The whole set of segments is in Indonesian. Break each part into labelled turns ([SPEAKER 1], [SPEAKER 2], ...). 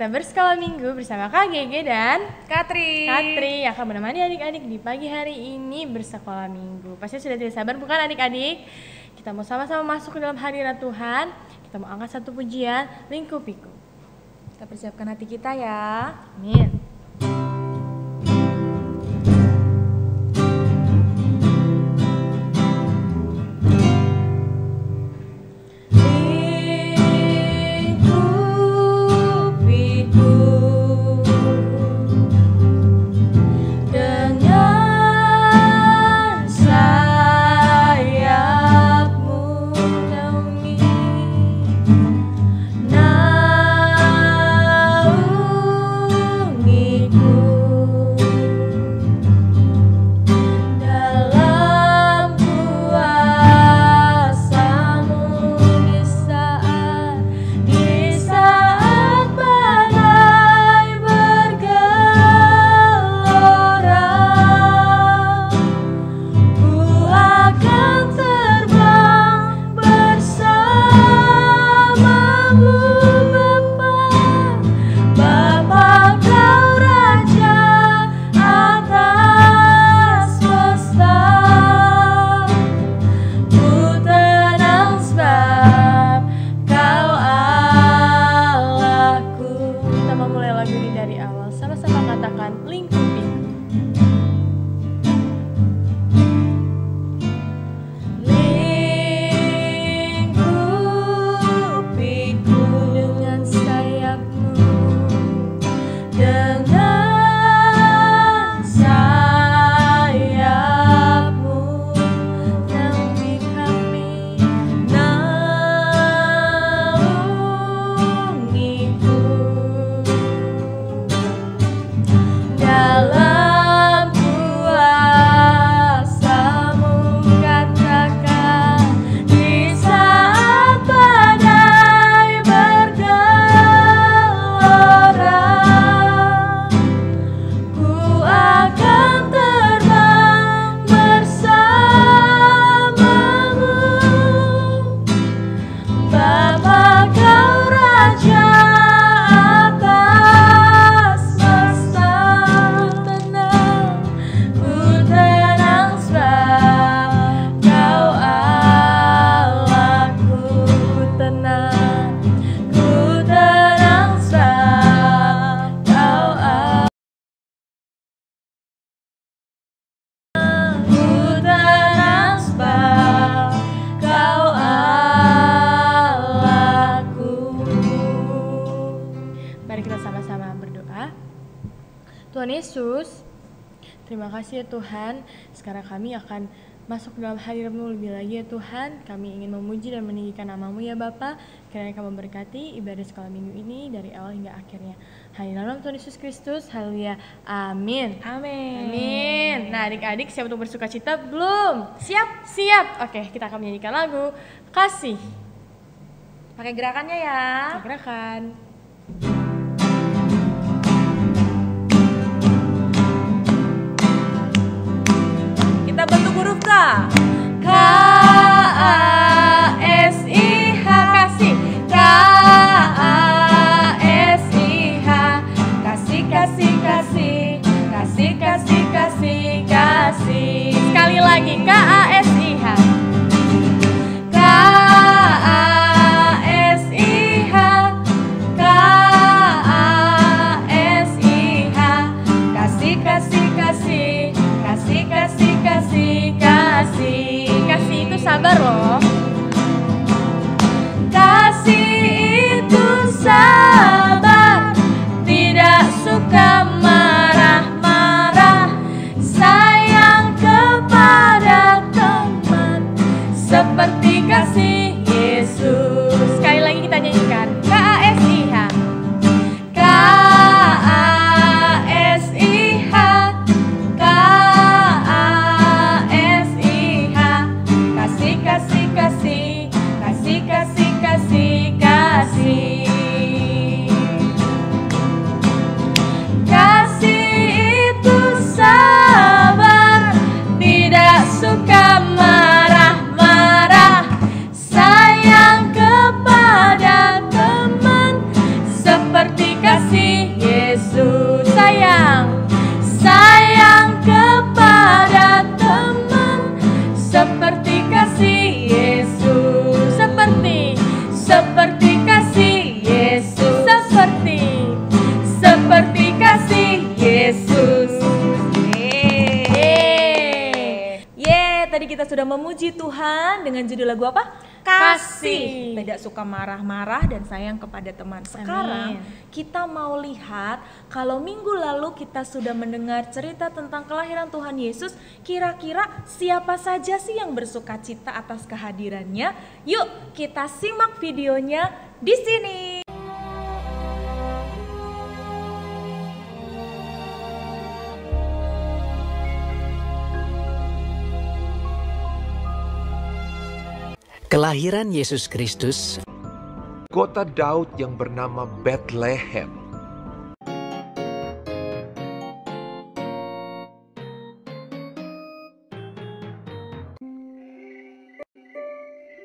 [SPEAKER 1] kita bersekolah minggu bersama Kak Gege dan
[SPEAKER 2] Katri
[SPEAKER 1] yang akan menemani adik-adik di pagi hari ini bersekolah minggu. Pasti sudah tidak sabar bukan adik-adik? Kita mau sama-sama masuk ke dalam hadirat Tuhan. Kita mau angkat satu pujian, Lingkupiku.
[SPEAKER 2] Kita persiapkan hati kita ya.
[SPEAKER 1] Amin. Tuhan Yesus, terima kasih ya Tuhan. Sekarang kami akan masuk dalam hadirat-Mu lebih lagi ya Tuhan. Kami ingin memuji dan meninggikan nama-Mu ya Bapa. Kiranya Kamu berkati ibadah sekolah minggu ini dari awal hingga akhirnya. Hanya dalam Tuhan Yesus Kristus, haleluya, amin. Amin. Nah adik-adik siap untuk bersuka cita belum? Siap. Oke, kita akan menyanyikan lagu Kasih.
[SPEAKER 2] Pakai gerakannya ya.
[SPEAKER 1] Gerakan.
[SPEAKER 2] Kita bentuk huruf K.
[SPEAKER 1] K-A-S-I-H. Kasih. K-A-S-I-H. Kasih, kasih, kasih. Kasih, kasih, kasih, kasih. Sekali lagi K-A-S-I-H. K-A-S-I-H.
[SPEAKER 2] memuji Tuhan dengan judul lagu apa? Kasih. Tidak suka marah-marah dan sayang kepada teman. Sekarang kita mau lihat, kalau minggu lalu kita sudah mendengar cerita tentang kelahiran Tuhan Yesus, kira-kira siapa saja sih yang bersuka cita atas kehadirannya? Yuk kita simak videonya di sini.
[SPEAKER 3] Kelahiran Yesus Kristus,
[SPEAKER 4] kota Daud yang bernama Bethlehem.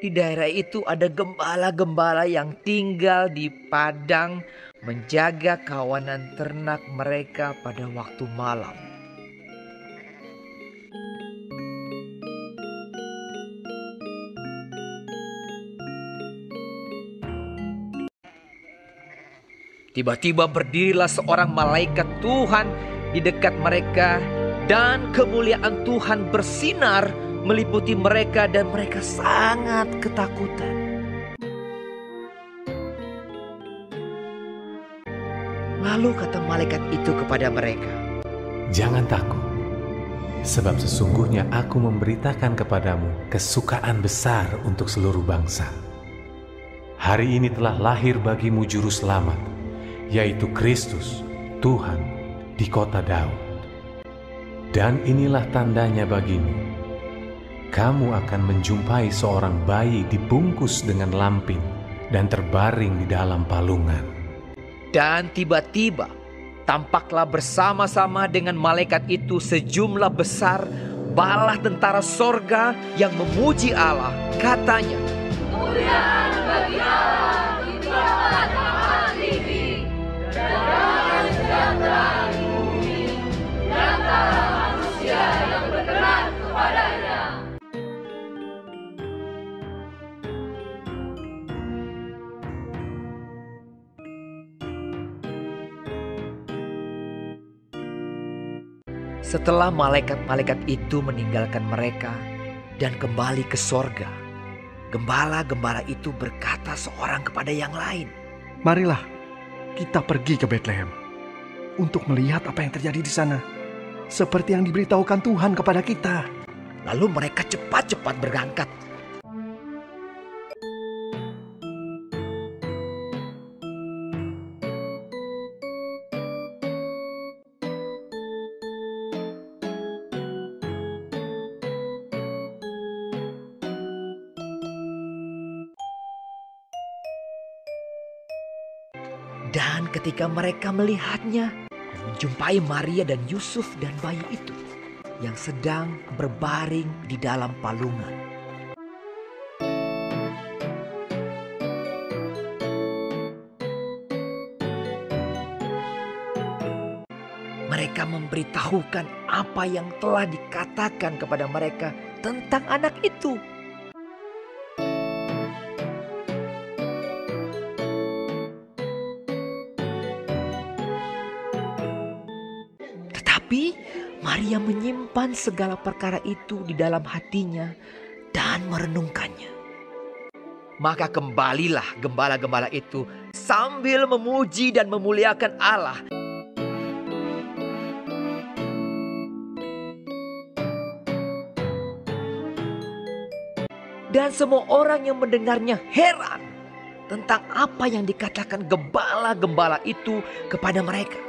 [SPEAKER 5] Di daerah itu ada gembala-gembala yang tinggal di padang menjaga kawanan ternak mereka pada waktu malam. Tiba-tiba berdirilah seorang malaikat Tuhan di dekat mereka dan kemuliaan Tuhan bersinar meliputi mereka dan mereka sangat ketakutan. Lalu kata malaikat itu kepada mereka,
[SPEAKER 6] "Jangan takut, sebab sesungguhnya aku memberitakan kepadamu kesukaan besar untuk seluruh bangsa. Hari ini telah lahir bagimu juru selamat, yaitu Kristus, Tuhan, di kota Daud. Dan inilah tandanya bagimu. Kamu akan menjumpai seorang bayi dibungkus dengan lampin dan terbaring di dalam palungan."
[SPEAKER 5] Dan tiba-tiba tampaklah bersama-sama dengan malaikat itu sejumlah besar bala tentara sorga yang memuji Allah. Katanya, "Kemuliaan bagi Allah di tempat yang tinggi, dan damai sejahtera di bumi, di antara manusia yang berkenan kepadanya." Setelah malaikat-malaikat itu meninggalkan mereka dan kembali ke sorga, gembala-gembala itu berkata seorang kepada yang lain,
[SPEAKER 7] "Marilah kita pergi ke Bethlehem untuk melihat apa yang terjadi di sana, seperti yang diberitahukan Tuhan kepada kita."
[SPEAKER 5] Lalu mereka cepat-cepat berangkat. Dan ketika mereka melihatnya dan menjumpai Maria dan Yusuf dan bayi itu yang sedang berbaring di dalam palungan, mereka memberitahukan apa yang telah dikatakan kepada mereka tentang anak itu. Tapi Maria menyimpan segala perkara itu di dalam hatinya dan merenungkannya. Maka kembalilah gembala-gembala itu sambil memuji dan memuliakan Allah. Dan semua orang yang mendengarnya heran tentang apa yang dikatakan gembala-gembala itu kepada mereka.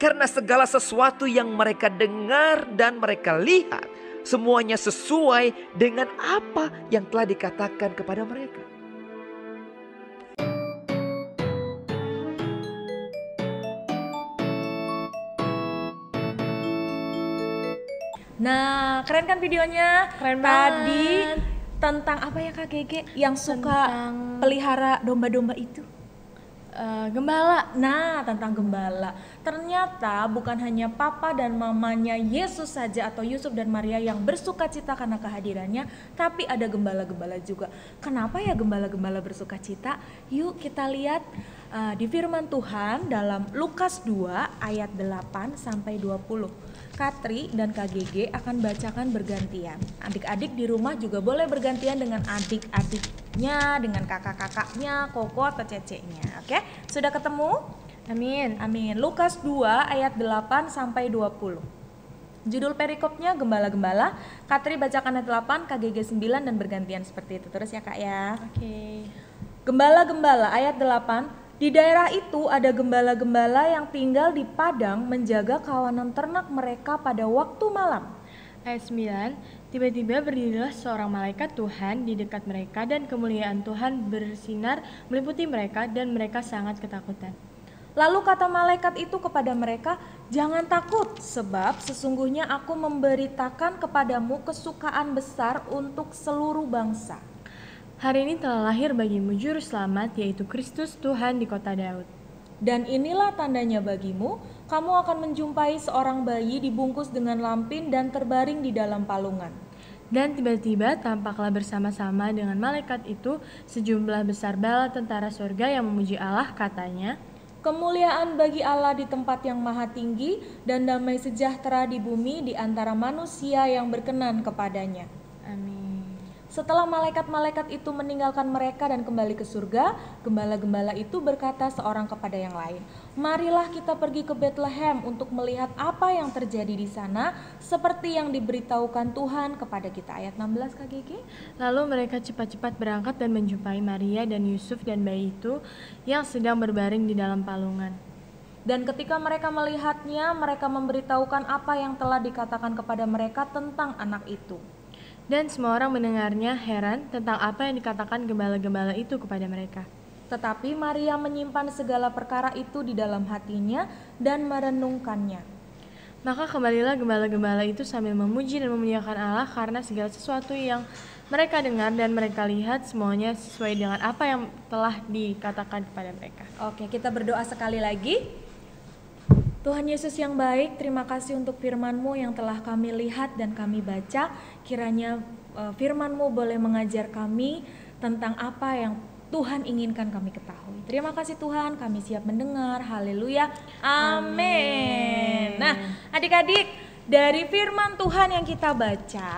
[SPEAKER 5] Karena segala sesuatu yang mereka dengar dan mereka lihat, semuanya sesuai dengan apa yang telah dikatakan kepada mereka.
[SPEAKER 2] Nah, keren kan videonya?
[SPEAKER 1] Keren
[SPEAKER 2] Tadi
[SPEAKER 1] banget.
[SPEAKER 2] tentang apa ya Kak Gege yang suka pelihara domba-domba itu?
[SPEAKER 1] Gembala.
[SPEAKER 2] Nah, tentang gembala. Ternyata bukan hanya papa dan mamanya Yesus saja atau Yusuf dan Maria yang bersuka cita karena kehadirannya, tapi ada gembala-gembala juga. Kenapa ya gembala-gembala bersuka cita? Yuk kita lihat di firman Tuhan dalam Lukas 2 ayat 8 sampai 20. Katri dan KGG akan bacakan bergantian. Adik-adik di rumah juga boleh bergantian dengan adik-adiknya, dengan kakak-kakaknya, Koko atau Ceceknya. Oke? Sudah ketemu?
[SPEAKER 1] Amin.
[SPEAKER 2] Amin. Lukas 2 ayat 8 sampai 20. Judul perikopnya Gembala-Gembala. Katri bacakan ayat 8, KGG 9 dan bergantian seperti itu terus ya Kak ya.
[SPEAKER 1] Oke.
[SPEAKER 2] Gembala-Gembala ayat 8. Di daerah itu ada gembala-gembala yang tinggal di padang menjaga kawanan ternak mereka pada waktu malam.
[SPEAKER 1] Ayat 9, tiba-tiba berdirilah seorang malaikat Tuhan di dekat mereka dan kemuliaan Tuhan bersinar meliputi mereka dan mereka sangat ketakutan.
[SPEAKER 2] Lalu kata malaikat itu kepada mereka, "Jangan takut, sebab sesungguhnya aku memberitakan kepadamu kesukaan besar untuk seluruh bangsa.
[SPEAKER 1] Hari ini telah lahir bagimu juru selamat, yaitu Kristus Tuhan di kota Daud.
[SPEAKER 2] Dan inilah tandanya bagimu, kamu akan menjumpai seorang bayi dibungkus dengan lampin dan terbaring di dalam palungan."
[SPEAKER 1] Dan tiba-tiba tampaklah bersama-sama dengan malaikat itu sejumlah besar bala tentara surga yang memuji Allah, katanya,
[SPEAKER 2] "Kemuliaan bagi Allah di tempat yang maha tinggi dan damai sejahtera di bumi di antara manusia yang berkenan kepadanya."
[SPEAKER 1] Amin.
[SPEAKER 2] Setelah malaikat-malaikat itu meninggalkan mereka dan kembali ke surga, gembala-gembala itu berkata seorang kepada yang lain, "Marilah kita pergi ke Bethlehem untuk melihat apa yang terjadi di sana, seperti yang diberitahukan Tuhan kepada kita." Ayat 16 KGG.
[SPEAKER 1] Lalu mereka cepat-cepat berangkat dan menjumpai Maria dan Yusuf dan bayi itu yang sedang berbaring di dalam palungan.
[SPEAKER 2] Dan ketika mereka melihatnya, mereka memberitahukan apa yang telah dikatakan kepada mereka tentang anak itu.
[SPEAKER 1] Dan semua orang mendengarnya heran tentang apa yang dikatakan gembala-gembala itu kepada mereka.
[SPEAKER 2] Tetapi Maria menyimpan segala perkara itu di dalam hatinya dan merenungkannya.
[SPEAKER 1] Maka kembalilah gembala-gembala itu sambil memuji dan memuliakan Allah karena segala sesuatu yang mereka dengar dan mereka lihat semuanya sesuai dengan apa yang telah dikatakan kepada mereka.
[SPEAKER 2] Oke, kita berdoa sekali lagi. Tuhan Yesus yang baik, terima kasih untuk firman-Mu yang telah kami lihat dan kami baca. Kiranya firman-Mu boleh mengajar kami tentang apa yang Tuhan inginkan kami ketahui. Terima kasih Tuhan, kami siap mendengar. Haleluya. Amin. Nah, adik-adik, dari firman Tuhan yang kita baca,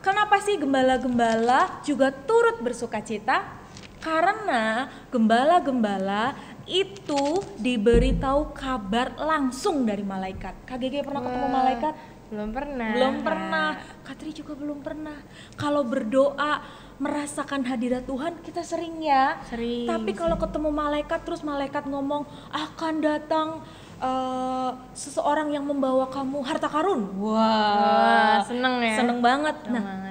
[SPEAKER 2] kenapa sih gembala-gembala juga turut bersukacita? Karena gembala-gembala itu diberitahu kabar langsung dari malaikat. KGG pernah ketemu malaikat?
[SPEAKER 1] Belum pernah.
[SPEAKER 2] Belum pernah. Katri juga belum pernah. Kalau berdoa merasakan hadirat Tuhan kita sering ya.
[SPEAKER 1] Sering.
[SPEAKER 2] Tapi kalau ketemu malaikat terus malaikat ngomong akan datang seseorang yang membawa kamu harta karun.
[SPEAKER 1] Wah, seneng ya.
[SPEAKER 2] Seneng banget.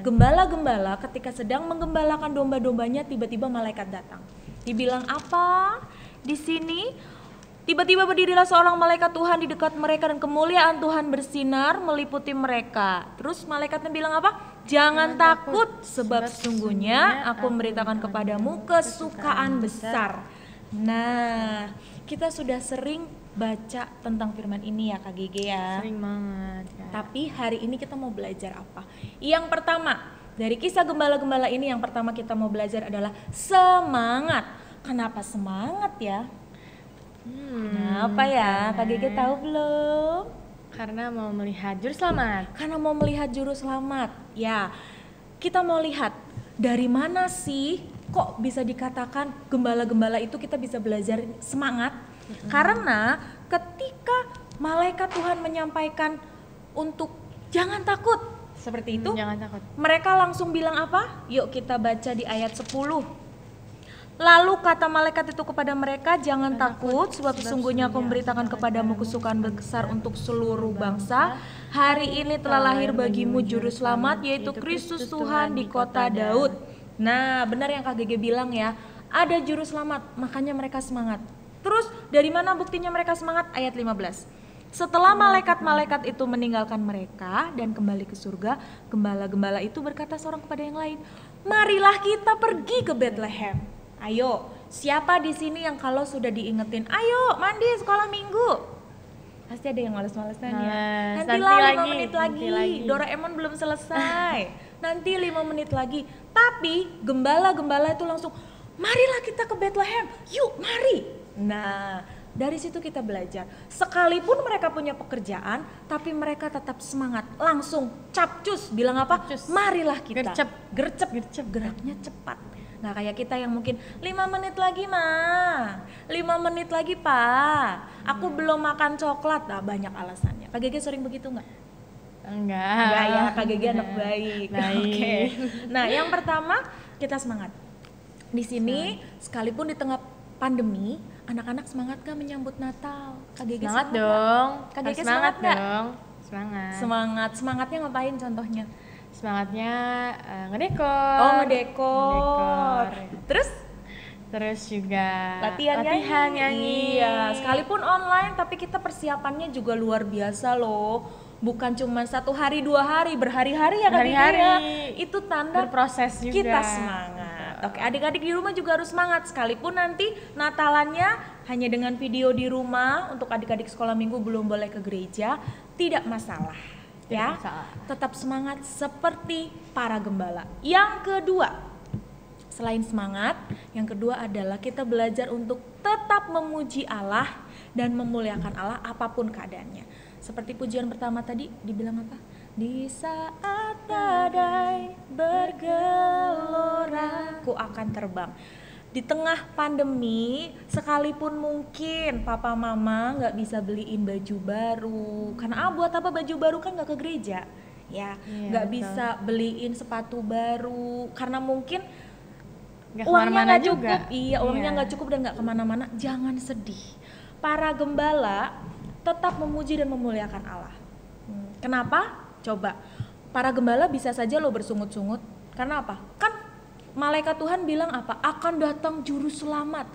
[SPEAKER 2] Gembala-gembala ketika sedang menggembalakan domba-dombanya tiba-tiba malaikat datang. Dibilang apa? Di sini tiba-tiba berdirilah seorang malaikat Tuhan di dekat mereka dan kemuliaan Tuhan bersinar meliputi mereka. Terus malaikatnya bilang apa? Jangan takut sebab sesungguhnya aku memberitakan kepadamu kesukaan besar. Nah, kita sudah sering baca tentang firman ini ya KGG ya.
[SPEAKER 1] Sering banget.
[SPEAKER 2] Tapi hari ini kita mau belajar apa? Yang pertama, dari kisah gembala-gembala ini yang pertama kita mau belajar adalah semangat. Kenapa semangat ya? Kenapa ya? KGG tahu belum?
[SPEAKER 1] Karena mau melihat juru selamat.
[SPEAKER 2] Karena mau melihat juru selamat. Ya, kita mau lihat dari mana sih kok bisa dikatakan gembala-gembala itu kita bisa belajar semangat. Karena ketika malaikat Tuhan menyampaikan untuk jangan takut seperti itu,
[SPEAKER 1] Jangan takut.
[SPEAKER 2] mereka langsung bilang apa? Yuk kita baca di ayat 10. Lalu kata malaikat itu kepada mereka, jangan takut, sebab sesungguhnya aku memberitakan kepadamu kesukaan besar untuk seluruh bangsa. Hari ini telah lahir bagimu juru selamat, yaitu Kristus Tuhan di kota Daud. Nah, benar yang KGG bilang ya, ada juru selamat, makanya mereka semangat. Terus dari mana buktinya mereka semangat? Ayat 15. Setelah malaikat-malaikat itu meninggalkan mereka dan kembali ke surga, gembala-gembala itu berkata seorang kepada yang lain, marilah kita pergi ke Bethlehem. Ayo, siapa di sini yang kalau sudah diingetin, ayo mandi sekolah minggu? Pasti ada yang males-malesan ya. Nantilah 5 menit lagi. Doraemon belum selesai. Nanti 5 menit lagi. Tapi gembala-gembala itu langsung, marilah kita ke Bethlehem. Yuk, mari. Nah, Dari situ kita belajar. Sekalipun mereka punya pekerjaan, tapi mereka tetap semangat. Langsung capcus, bilang apa?
[SPEAKER 1] Capcus.
[SPEAKER 2] Marilah kita.
[SPEAKER 1] Gercep.
[SPEAKER 2] Geraknya cepat. Nggak kayak kita yang mungkin 5 menit lagi Ma, 5 menit lagi Pak, aku belum makan coklat. Nah, banyak alasannya. Kak Gege sering begitu nggak? Enggak ya, Kak Gege anak baik. Oke. Nah, yang pertama kita semangat. Di sini sekalipun di tengah pandemi, anak-anak semangat gak menyambut Natal? Kak Gege
[SPEAKER 1] Semangat dong.
[SPEAKER 2] Kak Gege
[SPEAKER 1] semangat
[SPEAKER 2] nggak?
[SPEAKER 1] dong. Semangat.
[SPEAKER 2] Semangatnya ngapain contohnya?
[SPEAKER 1] Semangatnya ngedekor.
[SPEAKER 2] Oh, ngedekor.
[SPEAKER 1] Terus juga
[SPEAKER 2] latihan
[SPEAKER 1] nyanyi.
[SPEAKER 2] Iya, sekalipun online tapi kita persiapannya juga luar biasa loh. Bukan cuma 1 hari 2 hari, berhari-hari ya Kak Gege ya. Itu tanda
[SPEAKER 1] berproses juga.
[SPEAKER 2] Kita semangat. Oke, adik-adik di rumah juga harus semangat. Sekalipun nanti Natalannya hanya dengan video di rumah, untuk adik-adik sekolah minggu belum boleh ke gereja, tidak masalah. Ya, tetap semangat seperti para gembala. Yang kedua, selain semangat, yang kedua adalah kita belajar untuk tetap memuji Allah dan memuliakan Allah apapun keadaannya. Seperti pujian pertama tadi dibilang apa? Di saat badai bergelora, ku akan terbang. Di tengah pandemi, sekalipun mungkin papa mama nggak bisa beliin baju baru, karena buat apa baju baru, kan nggak ke gereja, ya, nggak bisa beliin sepatu baru, karena mungkin uangnya nggak cukup. Iya, uangnya nggak cukup dan nggak kemana-mana. Jangan sedih. Para gembala tetap memuji dan memuliakan Allah. Kenapa? Coba, para gembala bisa saja lo bersungut-sungut. Karena apa? Kan malaikat Tuhan bilang apa? Akan datang juru selamat.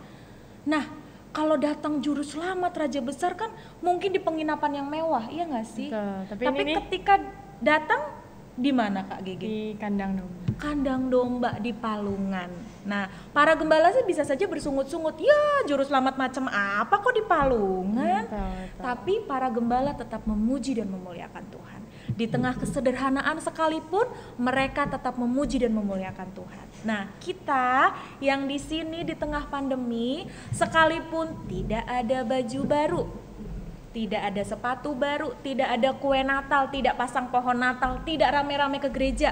[SPEAKER 2] Nah, kalau datang juru selamat Raja Besar kan mungkin di penginapan yang mewah, iya nggak sih?
[SPEAKER 1] Betul.
[SPEAKER 2] Tapi ketika datang di mana Kak Gege?
[SPEAKER 1] Di kandang domba.
[SPEAKER 2] Kandang domba di palungan. Nah, para gembala sih bisa saja bersungut-sungut, ya juru selamat macam apa kok di palungan?
[SPEAKER 1] Betul.
[SPEAKER 2] Tapi para gembala tetap memuji dan memuliakan Tuhan. Di tengah kesederhanaan sekalipun mereka tetap memuji dan memuliakan Tuhan. Nah, kita yang di sini di tengah pandemi, sekalipun tidak ada baju baru, tidak ada sepatu baru, tidak ada kue Natal, tidak pasang pohon Natal, tidak rame-rame ke gereja,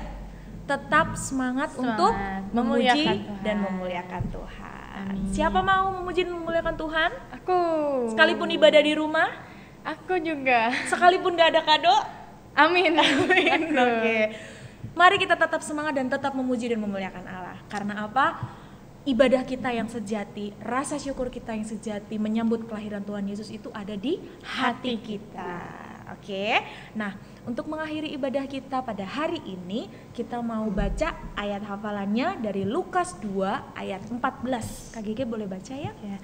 [SPEAKER 2] tetap semangat untuk memuji dan memuliakan Tuhan. Amin. Siapa mau memuji dan memuliakan Tuhan?
[SPEAKER 1] Aku.
[SPEAKER 2] Sekalipun ibadah di rumah?
[SPEAKER 1] Aku juga.
[SPEAKER 2] Sekalipun gak ada kado?
[SPEAKER 1] Amin.
[SPEAKER 2] Oke. Mari kita tetap semangat dan tetap memuji dan memuliakan Allah. Karena apa? Ibadah kita yang sejati, rasa syukur kita yang sejati menyambut kelahiran Tuhan Yesus itu ada di hati kita. Oke. Nah, untuk mengakhiri ibadah kita pada hari ini, kita mau baca ayat hafalannya dari Lukas 2 ayat 14. Kak Gege boleh baca ya?
[SPEAKER 1] Ya.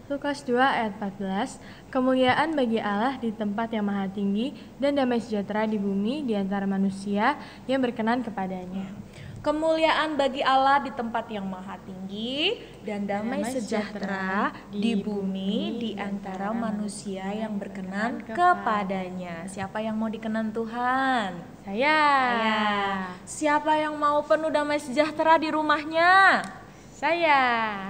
[SPEAKER 1] Lukas 2 ayat 14, kemuliaan bagi Allah di tempat yang maha tinggi dan damai sejahtera di bumi di antara manusia yang berkenan kepadanya.
[SPEAKER 2] Kemuliaan bagi Allah di tempat yang maha tinggi dan damai sejahtera di bumi di antara manusia yang berkenan kepadanya. Siapa yang mau dikenan Tuhan?
[SPEAKER 1] Saya.
[SPEAKER 2] Siapa yang mau penuh damai sejahtera di rumahnya?
[SPEAKER 1] Saya.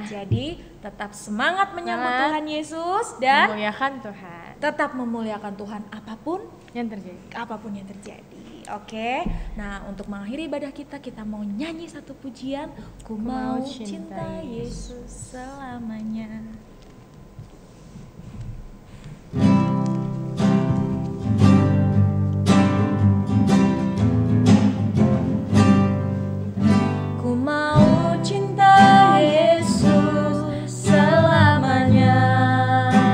[SPEAKER 2] Jadi tetap semangat menyambut Tuhan Yesus dan
[SPEAKER 1] memuliakan Tuhan.
[SPEAKER 2] Tetap memuliakan Tuhan apapun
[SPEAKER 1] yang terjadi.
[SPEAKER 2] Oke. Nah, untuk mengakhiri ibadah kita mau nyanyi satu pujian, Ku mau cinta Yesus selamanya. Ku mau cinta Yesus selamanya.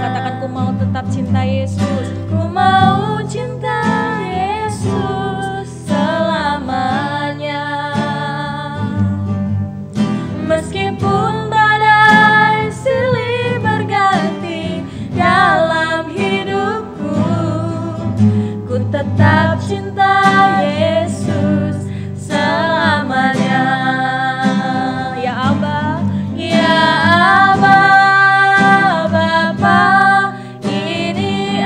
[SPEAKER 2] Katakan, ku mau tetap cinta Yesus. Ku mau cinta Yesus selamanya. Meskipun badai silih berganti dalam hidupku, ku tetap cinta Yesus selamanya. Ya Aba, ya Aba, Bapa, ini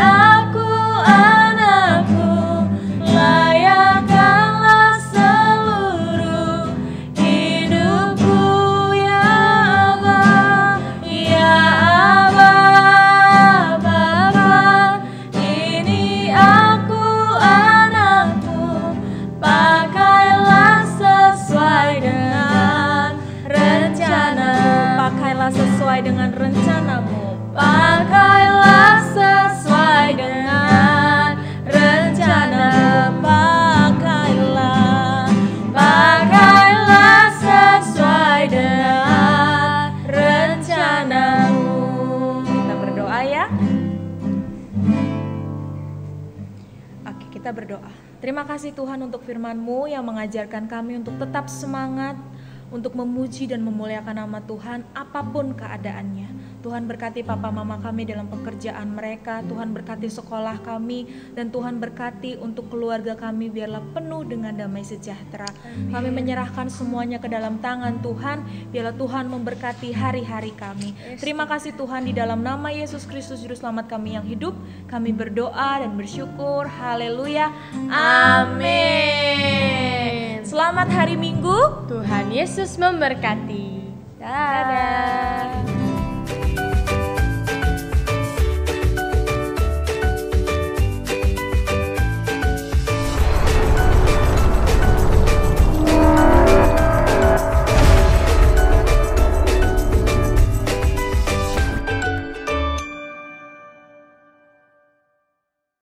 [SPEAKER 2] Kita berdoa. Terima kasih Tuhan untuk firman-Mu yang mengajarkan kami untuk tetap semangat, untuk memuji dan memuliakan nama Tuhan apapun keadaannya. Tuhan berkati papa mama kami dalam pekerjaan mereka, Tuhan berkati sekolah kami, dan Tuhan berkati untuk keluarga kami biarlah penuh dengan damai sejahtera. Kami menyerahkan semuanya ke dalam tangan Tuhan, biarlah Tuhan memberkati hari-hari kami. Terima kasih Tuhan, di dalam nama Yesus Kristus Juru Selamat kami yang hidup, kami berdoa dan bersyukur. Haleluya. Amin. Selamat hari Minggu.
[SPEAKER 1] Tuhan Yesus memberkati.
[SPEAKER 2] Dadah.